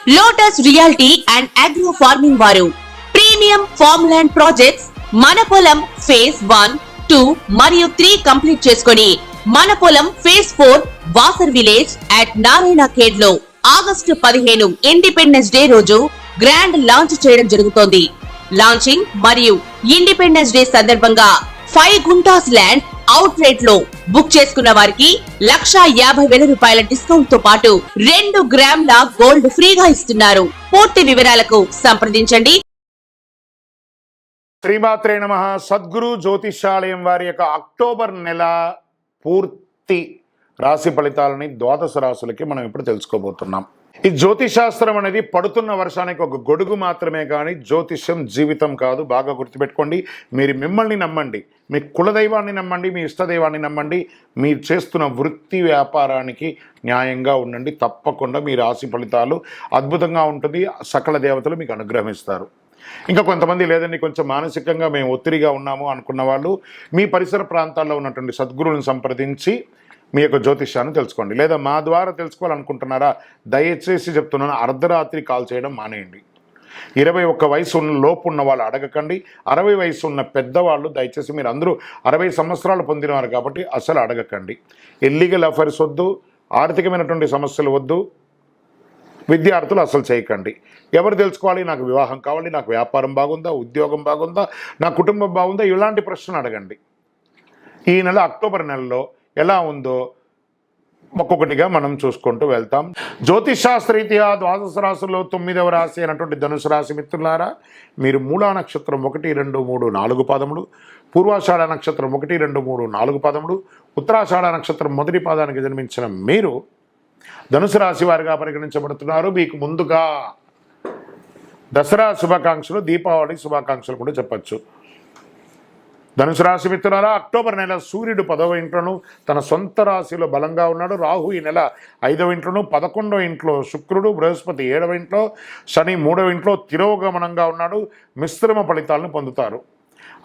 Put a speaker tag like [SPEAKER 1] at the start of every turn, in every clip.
[SPEAKER 1] Lotus reality and agro farming వారు premium farm land projects మన పొలం ఫేజ్ 1, 2 మరియు 3 కంప్లీట్ చేసుకొని మన పొలం phase 4 Wasar village at Narayana Khed లో ఆగస్టు 15 ఇండిపెండెన్స్ డే రోజు గ్రాండ్ లాంచ్ చేయడం జరుగుతోంది. లాంచింగ్ మరియు ఇండిపెండెన్స్ డే సందర్భంగా 5 గుంటాస్ ల్యాండ్ అవుట్ రేట్ లో బుక్ చేసుకున్న వారికి 1,50,000 రూపాయల డిస్కౌంట్ తో పాటు 2 గ్రాముల గోల్డ్ ఫ్రీగా ఇస్తున్నారు. పూర్తి వివరాలకు సంప్రదించండి.
[SPEAKER 2] శ్రీమాత్రే నమః. సద్గురు జ్యోతిషాలయం వారి యొక్క అక్టోబర్ నెల పూర్తి రాశి ఫలితాలని ద్వాదశ రాశులకి మనం ఇప్పుడు తెలుసుకోబోతున్నాం. ఈ జ్యోతిషాస్త్రం అనేది పడుతున్న వర్షానికి ఒక గొడుగు మాత్రమే కానీ జ్యోతిష్యం జీవితం కాదు. బాగా గుర్తుపెట్టుకోండి. మీరు మిమ్మల్ని నమ్మండి, మీ కులదైవాన్ని నమ్మండి, మీ ఇష్టదైవాన్ని నమ్మండి. మీరు చేస్తున్న వృత్తి వ్యాపారానికి న్యాయంగా ఉండండి. తప్పకుండా మీ రాశి ఫలితాలు అద్భుతంగా ఉంటుంది. సకల దేవతలు మీకు అనుగ్రహిస్తారు. ఇంకా కొంతమంది లేదండి, కొంచెం మానసికంగా మేము ఒత్తిడిగా ఉన్నాము అనుకున్న వాళ్ళు మీ పరిసర ప్రాంతాల్లో ఉన్నటువంటి సద్గురువులను సంప్రదించి మీ యొక్క జ్యోతిష్యాన్ని తెలుసుకోండి. లేదా మా ద్వారా తెలుసుకోవాలనుకుంటున్నారా, దయచేసి చెప్తున్నాను, అర్ధరాత్రి కాల్ చేయడం మానేయండి. 21 వయసు లోపు ఉన్న వాళ్ళు అడగకండి. 60 వయసు ఉన్న పెద్దవాళ్ళు దయచేసి, మీరు అందరూ 60 సంవత్సరాలు పొందినవారు కాబట్టి అసలు అడగకండి. ఇల్లీగల్ అఫైర్స్ వద్దు, ఆర్థికమైనటువంటి సమస్యలు వద్దు, విద్యార్థులు అసలు చేయకండి. ఎవరు తెలుసుకోవాలి, నాకు వివాహం కావాలి, నాకు వ్యాపారం బాగుందా, ఉద్యోగం బాగుందా, నా కుటుంబం బాగుందా, ఇలాంటి ప్రశ్నలు అడగండి. ఈ నెల అక్టోబర్ నెలలో ఎలా ఉందో ఒక్కొక్కటిగా మనం చూసుకుంటూ వెళ్తాం. జ్యోతిషాస్త్రరీత్యా ద్వాదశ రాశుల్లో 9వ రాశి అయినటువంటి ధనుసు రాశి మిత్రులారా, మీరు మూలా నక్షత్రం 1, 2, 3, 4 పాదములు, పూర్వాషాఢ నక్షత్రం 1, 2, 3, 4 పాదములు, ఉత్తరాషాఢ నక్షత్రం మొదటి పాదానికి జన్మించిన మీరు ధనుసు రాశి వారిగా పరిగణించబడుతున్నారు. మీకు ముందుగా దసరా శుభాకాంక్షలు, దీపావళి శుభాకాంక్షలు కూడా చెప్పచ్చు. ధనుసు రాశి మిత్రులారా, అక్టోబర్ నెల సూర్యుడు 10వ ఇంట్లోనూ తన సొంత రాశిలో బలంగా ఉన్నాడు. రాహు ఈ నెల 5వ ఇంట్లోనూ, 11వ ఇంట్లో శుక్రుడు, బృహస్పతి 7వ ఇంట్లో, శని 3వ ఇంట్లో తిరోగమనంగా ఉన్నాడు. మిశ్రమ ఫలితాలను పొందుతారు.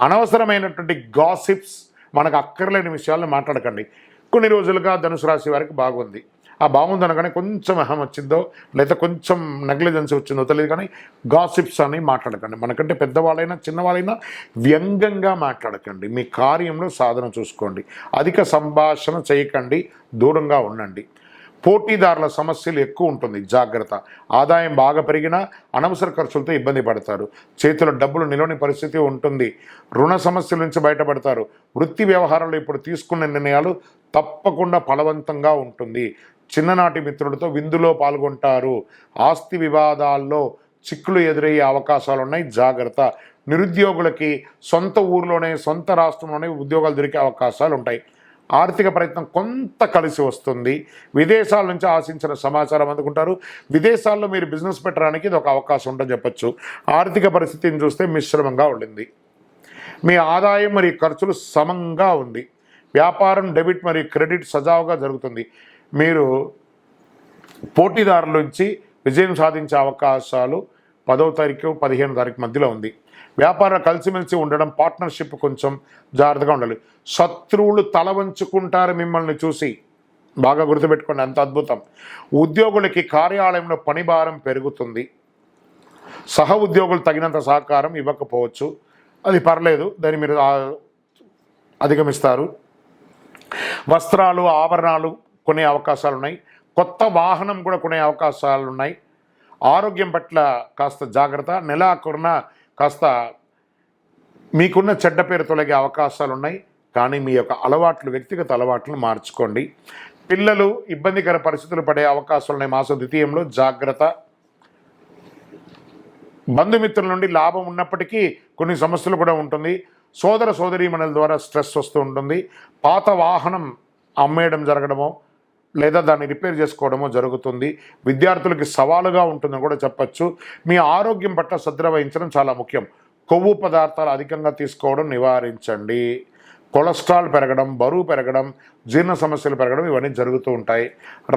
[SPEAKER 2] అనవసరమైనటువంటి గాసిప్స్, మనకు అక్కర్లేని విషయాలను మాట్లాడకండి. కొన్ని రోజులుగా ధనుసు రాశి వారికి బాగుంది. ఆ బాగుందనగానే కొంచెం అహం వచ్చిందో లేదా కొంచెం నెగ్లిజెన్స్ వచ్చిందో తెలియదు, కానీ గాసిప్స్ అని మాట్లాడకండి. మనకంటే పెద్దవాళ్ళైనా చిన్నవాళ్ళైనా వ్యంగ్యంగా మాట్లాడకండి. మీ కార్యంలో సాధన చూసుకోండి. అధిక సంభాషణ చేయకండి, దూరంగా ఉండండి. పోటీదారుల సమస్యలు ఎక్కువ ఉంటుంది, జాగ్రత్త. ఆదాయం బాగా పెరిగినా అనవసర ఖర్చులతో ఇబ్బంది పడతారు. చేతిలో డబ్బులు నిలవని పరిస్థితి ఉంటుంది. రుణ సమస్యల నుంచి బయటపడతారు. వృత్తి వ్యవహారంలో ఇప్పుడు తీసుకున్న నిర్ణయాలు తప్పకుండా ఫలవంతంగా ఉంటుంది. చిన్ననాటి మిత్రులతో విందులో పాల్గొంటారు. ఆస్తి వివాదాల్లో చిక్కులు ఎదురయ్యే అవకాశాలు ఉన్నాయి, జాగ్రత్త. నిరుద్యోగులకి సొంత ఊరిలోనే, సొంత రాష్ట్రంలోనే ఉద్యోగాలు దొరికే అవకాశాలు ఉంటాయి. ఆర్థిక ప్రయత్నం కొంత కలిసి వస్తుంది. విదేశాల నుంచి ఆశించిన సమాచారం అందుకుంటారు. విదేశాల్లో మీరు బిజినెస్ పెట్టడానికి ఇది ఒక అవకాశం ఉంటుందని చెప్పచ్చు. ఆర్థిక పరిస్థితిని చూస్తే మిశ్రమంగా ఉండింది. మీ ఆదాయం మరియు ఖర్చులు సమంగా ఉంది. వ్యాపారం డెబిట్ మరియు క్రెడిట్ సజావుగా జరుగుతుంది. మీరు పోటీదారుల నుంచి విజయం సాధించే అవకాశాలు 10వ తారీఖు 15వ తారీఖు మధ్యలో ఉంది. వ్యాపారం కలిసిమెలిసి ఉండడం, పార్ట్నర్షిప్ కొంచెం జాగ్రత్తగా ఉండాలి. శత్రువులు తల వంచుకుంటారు మిమ్మల్ని చూసి, బాగా గుర్తుపెట్టుకోండి, అంత అద్భుతం. ఉద్యోగులకి కార్యాలయంలో పని భారం పెరుగుతుంది. సహ ఉద్యోగులు తగినంత సహకారం ఇవ్వకపోవచ్చు, అది పర్లేదు, దాన్ని మీరు అధిగమిస్తారు. వస్త్రాలు, ఆభరణాలు కొనే అవకాశాలు ఉన్నాయి. కొత్త వాహనం కూడా కొనే అవకాశాలు ఉన్నాయి. ఆరోగ్యం పట్ల కాస్త జాగ్రత్త. నెలాఖరున కాస్త మీకున్న చెడ్డ పేరు తొలగే అవకాశాలు ఉన్నాయి, కానీ మీ యొక్క అలవాట్లు, వ్యక్తిగత అలవాట్లను మార్చుకోండి. పిల్లలు ఇబ్బందికర పరిస్థితులు పడే అవకాశాలు ఉన్నాయి. మాస ద్వితీయంలో జాగ్రత్త. బంధుమిత్రుల నుండి లాభం ఉన్నప్పటికీ కొన్ని సమస్యలు కూడా ఉంటుంది. సోదర సోదరీమణుల ద్వారా స్ట్రెస్ వస్తూ ఉంటుంది. పాత వాహనం అమ్మేయడం జరగడమో లేదా దాన్ని రిపేర్ చేసుకోవడమో జరుగుతుంది. విద్యార్థులకి సవాలుగా ఉంటుందని కూడా చెప్పచ్చు. మీ ఆరోగ్యం పట్ల శ్రద్ధ వహించడం చాలా ముఖ్యం. కొవ్వు పదార్థాలు అధికంగా తీసుకోవడం నివారించండి. కొలెస్ట్రాల్ పెరగడం, బరువు పెరగడం, జీర్ణ సమస్యలు పెరగడం ఇవన్నీ జరుగుతూ ఉంటాయి.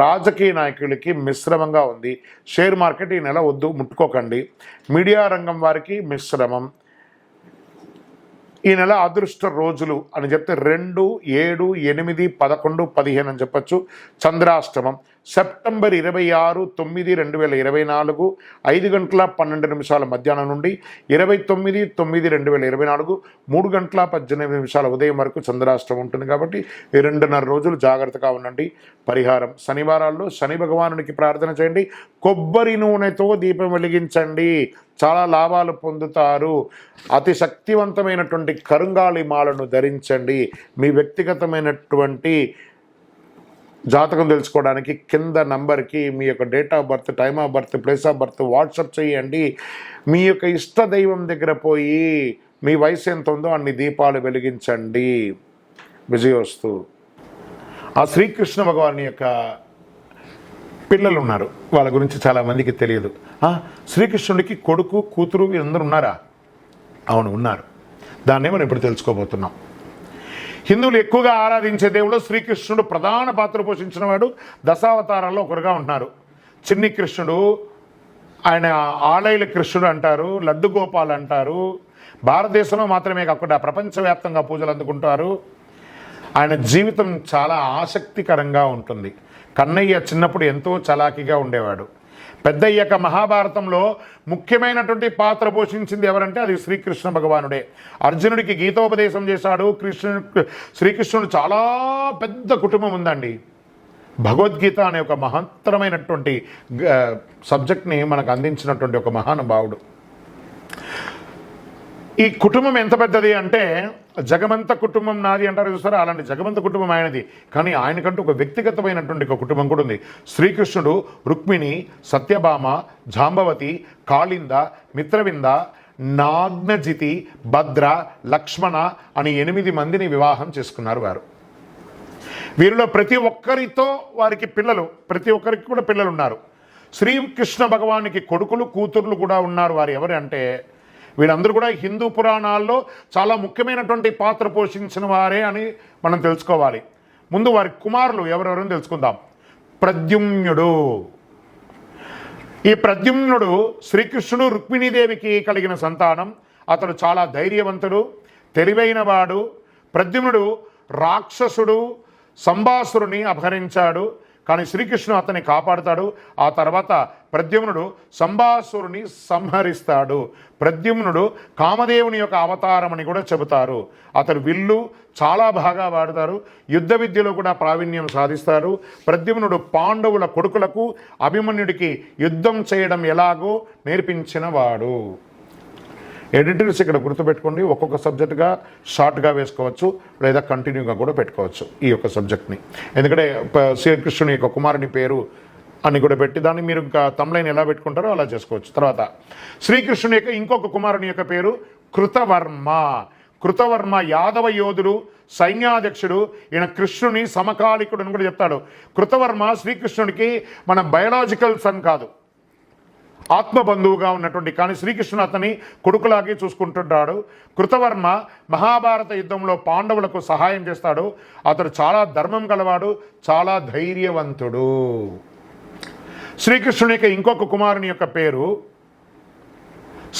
[SPEAKER 2] రాజకీయ నాయకులకి మిశ్రమంగా ఉంది. షేర్ మార్కెట్ ఈ నెల వద్దు, ముట్టుకోకండి. మీడియా రంగం వారికి మిశ్రమం. ఈ నెల అదృష్ట రోజులు అని చెప్తే 2, 7, 8, 11, 15 అని చెప్పచ్చు. చంద్రాష్టమం సెప్టెంబర్ 26, 9, 2024 5 గంటల 12 నిమిషాల మధ్యాహ్నం నుండి 29, 9, 2024 3 గంటల 18 నిమిషాల ఉదయం వరకు చంద్రాష్టమం ఉంటుంది. కాబట్టి ఈ 2.5 రోజులు జాగ్రత్తగా ఉండండి. పరిహారం: శనివారాల్లో శని భగవానునికి ప్రార్థన చేయండి. కొబ్బరి నూనెతో దీపం వెలిగించండి, చాలా లాభాలు పొందుతారు. అతి శక్తివంతమైనటువంటి కరుంగాళి మాలను ధరించండి. మీ వ్యక్తిగతమైనటువంటి జాతకం తెలుసుకోవడానికి కింద నంబర్కి మీ యొక్క date of birth, time of birth, place of birth WhatsApp చేయండి. మీ యొక్క ఇష్ట దైవం దగ్గర పోయి మీ వయసు ఎంత ఉందో అన్ని దీపాలు వెలిగించండి. విజయోస్తు. ఆ శ్రీకృష్ణ భగవాన్ యొక్క పిల్లలు ఉన్నారు, వాళ్ళ గురించి చాలామందికి తెలియదు. శ్రీకృష్ణుడికి కొడుకు, కూతురు అందరూ ఉన్నారా? అవును, ఉన్నారు. దాన్నే మనం ఇప్పుడు తెలుసుకోబోతున్నాం. హిందువులు ఎక్కువగా ఆరాధించే దేవుడు శ్రీకృష్ణుడు ప్రధాన పాత్ర పోషించిన వాడు. దశావతారాల్లో ఒకరుగా ఉంటున్నారు. చిన్ని కృష్ణుడు, ఆయన ఆలైల కృష్ణుడు అంటారు, లడ్డు గోపాల్ అంటారు. భారతదేశంలో మాత్రమే కాకుండా ప్రపంచవ్యాప్తంగా పూజలు అందుకుంటారు. ఆయన జీవితం చాలా ఆసక్తికరంగా ఉంటుంది. కన్నయ్య చిన్నప్పుడు ఎంతో చలాకీగా ఉండేవాడు. పెద్దయ్యాక మహాభారతంలో ముఖ్యమైనటువంటి పాత్ర పోషించింది ఎవరంటే అది శ్రీకృష్ణ భగవానుడే. అర్జునుడికి గీతోపదేశం చేశాడు. శ్రీకృష్ణుడు చాలా పెద్ద కుటుంబం ఉందండి. భగవద్గీత అనే ఒక మహత్తరమైనటువంటి సబ్జెక్ట్ని మనకు అందించినటువంటి ఒక మహానుభావుడు. ఈ కుటుంబం ఎంత పెద్దది అంటే జగమంత కుటుంబం నాది అంటారు చూస్తారా, అలాంటి జగమంత కుటుంబం ఆయనది. కానీ ఆయనకంటూ ఒక వ్యక్తిగతమైనటువంటి ఒక కుటుంబం కూడా ఉంది. శ్రీకృష్ణుడు రుక్మిణి, సత్యభామ, జాంబవతి, కాళింద, మిత్రవింద, నాగ్నజితి, భద్ర, లక్ష్మణ అని 8 మందిని వివాహం చేసుకున్నారు వారు. వీరిలో ప్రతి ఒక్కరితో వారికి పిల్లలు, ప్రతి ఒక్కరికి కూడా పిల్లలు ఉన్నారు. శ్రీకృష్ణ భగవానికి కొడుకులు, కూతుర్లు కూడా ఉన్నారు. వారు ఎవరు అంటే వీళ్ళందరూ కూడా హిందూ పురాణాల్లో చాలా ముఖ్యమైనటువంటి పాత్ర పోషించిన వారే అని మనం తెలుసుకోవాలి. ముందు వారి కుమారులు ఎవరెవరని తెలుసుకుందాం. ప్రద్యుమ్నుడు. ఈ ప్రద్యుమ్నుడు శ్రీకృష్ణుడు రుక్మిణీదేవికి కలిగిన సంతానం. అతడు చాలా ధైర్యవంతుడు, తెలివైనవాడు. ప్రద్యుమ్నుడు రాక్షసుడు సంబాసురుని అపహరించాడు, కానీ శ్రీకృష్ణుడు అతన్ని కాపాడుతాడు. ఆ తర్వాత ప్రద్యుమ్నుడు సంబాసురుని సంహరిస్తాడు. ప్రద్యుమ్నుడు కామదేవుని యొక్క అవతారం అని కూడా చెబుతారు. అతడు విల్లు చాలా బాగా వాడతారు, యుద్ధ విద్యలో కూడా ప్రావీణ్యం సాధిస్తారు. ప్రద్యుమ్నుడు పాండవుల కొడుకులకు అభిమన్యుడికి యుద్ధం చేయడం ఎలాగో నేర్పించిన వాడు. ఎడిటర్స్ ఇక్కడ గుర్తుపెట్టుకోండి. ఒక్కొక్క సబ్జెక్టుగా షార్ట్గా వేసుకోవచ్చు, లేదా కంటిన్యూగా కూడా పెట్టుకోవచ్చు ఈ యొక్క సబ్జెక్ట్ని. ఎందుకంటే శ్రీకృష్ణుని యొక్క కుమారుని పేరు అని కూడా పెట్టి దాన్ని మీరు ఇంకా తమ్లైన్ ఎలా పెట్టుకుంటారో అలా చేసుకోవచ్చు. తర్వాత శ్రీకృష్ణుని యొక్క ఇంకొక కుమారుని యొక్క పేరు కృతవర్మ. కృతవర్మ యాదవ యోధుడు, సైన్యాధ్యక్షుడు. ఈయన కృష్ణుని సమకాలికుడు అని కూడా చెప్తాడు. కృతవర్మ శ్రీకృష్ణునికి మన బయలాజికల్ సన్ కాదు, ఆత్మబంధువుగా ఉన్నటువంటి, కానీ శ్రీకృష్ణుడు అతని కొడుకులాగే చూసుకుంటుంటాడు. కృతవర్మ మహాభారత యుద్ధంలో పాండవులకు సహాయం చేస్తాడు. అతడు చాలా ధర్మం గలవాడు, చాలా ధైర్యవంతుడు. శ్రీకృష్ణుని యొక్క ఇంకొక కుమారుని యొక్క పేరు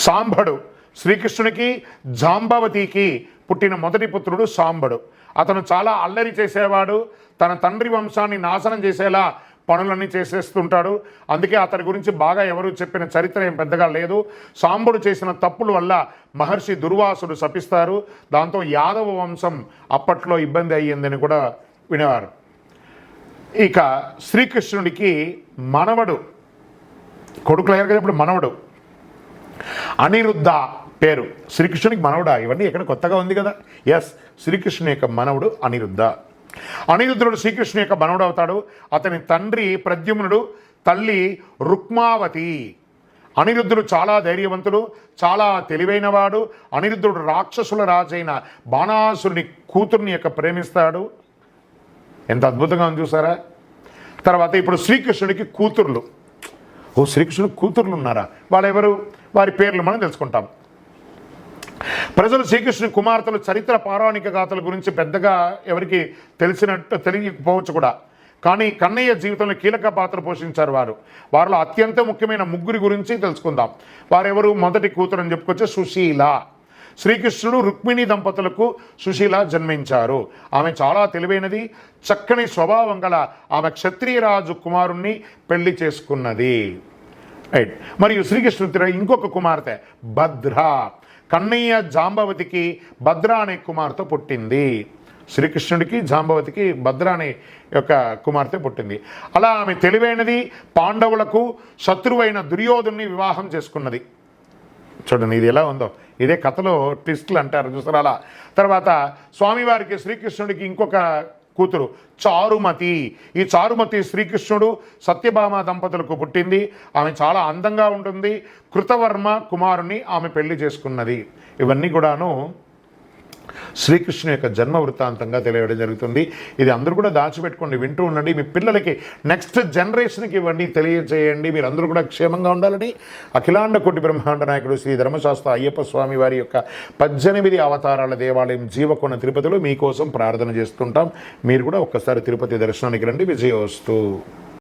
[SPEAKER 2] సాంబడు. శ్రీకృష్ణునికి జాంబవతికి పుట్టిన మొదటి పుత్రుడు సాంబడు. అతను చాలా అల్లరి చేసేవాడు, తన తండ్రి వంశాన్ని నాశనం చేసేలా పనులన్నీ చేసేస్తుంటాడు. అందుకే అతని గురించి బాగా ఎవరు చెప్పిన చరిత్ర ఏం పెద్దగా లేదు. సాంబుడు చేసిన తప్పుల వల్ల మహర్షి దుర్వాసుడు శపిస్తారు. దాంతో యాదవ వంశం అప్పట్లో ఇబ్బంది అయ్యిందని కూడా వినేవారు. ఇక శ్రీకృష్ణుడికి మనవడు, కొడుకులు అయ్యారు కదా, ఇప్పుడు మనవడు అనిరుద్ధ పేరు. శ్రీకృష్ణునికి మనవడా? ఇవన్నీ ఎక్కడ కొత్తగా ఉంది కదా. ఎస్, శ్రీకృష్ణుని యొక్క మనవడు అనిరుద్ధ. అనిరుద్ధుడు శ్రీకృష్ణుని యొక్క మనవడు అవుతాడు. అతని తండ్రి ప్రద్యుమ్నుడు, తల్లి రుక్మావతి. అనిరుద్ధుడు చాలా ధైర్యవంతుడు, చాలా తెలివైనవాడు. అనిరుద్ధుడు రాక్షసుల రాజైన బాణాసురుని కూతుర్ని యొక్క ప్రేమిస్తాడు. ఎంత అద్భుతంగా ఉంది చూసారా. తర్వాత ఇప్పుడు శ్రీకృష్ణుడికి కూతుర్లు. శ్రీకృష్ణుడికి కూతుర్లు ఉన్నారా? వాళ్ళెవరు? వారి పేర్లు మనం తెలుసుకుంటాం. ప్రజలు శ్రీకృష్ణుని కుమార్తెలు చరిత్ర పౌరాణిక గాథల గురించి పెద్దగా ఎవరికి తెలియకపోవచ్చు కూడా, కానీ కన్నయ్య జీవితంలో కీలక పాత్ర పోషించారు వారు. వారిలో అత్యంత ముఖ్యమైన 3 గురించి తెలుసుకుందాం. వారెవరు? మొదటి కూతురు అని చెప్పుకొచ్చే సుశీల. శ్రీకృష్ణుడు రుక్మిణి దంపతులకు సుశీల జన్మించారు. ఆమె చాలా తెలివైనది, చక్కని స్వభావం గల ఆమె క్షత్రియరాజు కుమారుణ్ణి పెళ్లి చేసుకున్నది. రైట్. మరియు శ్రీకృష్ణుడి ఇంకొక కుమార్తె భద్ర, కన్నయ్య జాంబవతికి భద్ర అనే కుమార్తె పుట్టింది. శ్రీకృష్ణుడికి జాంబవతికి భద్ర అనే యొక్క కుమార్తె పుట్టింది. అలా ఆమె తెలివైనది, పాండవులకు శత్రువైన దుర్యోధుని వివాహం చేసుకున్నది. చూడండి ఇది ఎలా ఉందో, ఇదే కథలో ట్విస్ట్లు అంటారు చూసారు అలా. తర్వాత స్వామివారికి శ్రీకృష్ణుడికి ఇంకొక కూతురు చారుమతి. ఈ చారుమతి శ్రీకృష్ణుడు సత్యభామ దంపతులకు పుట్టింది. ఆమె చాలా అందంగా ఉంటుంది. కృతవర్మ కుమారుని ఆమె పెళ్లి చేసుకున్నది. ఇవన్నీ కూడాను శ్రీకృష్ణు యొక్క జన్మ వృత్తాంతంగా తెలియడం జరుగుతుంది. ఇది అందరూ కూడా దాచిపెట్టుకోండి, వింటూ ఉండండి. మీ పిల్లలకి నెక్స్ట్ జనరేషన్కి ఇవ్వండి, తెలియజేయండి. మీరు అందరూ కూడా క్షేమంగా ఉండాలని అఖిలాండ కోటి బ్రహ్మాండ నాయకుడు శ్రీ ధర్మశాస్త్ర అయ్యప్ప స్వామి వారి యొక్క 18 అవతారాల దేవాలయం జీవకోన తిరుపతిలో మీకోసం ప్రార్థన చేస్తుంటాం. మీరు కూడా ఒక్కసారి తిరుపతి దర్శనానికి రండి. విజయోస్తు.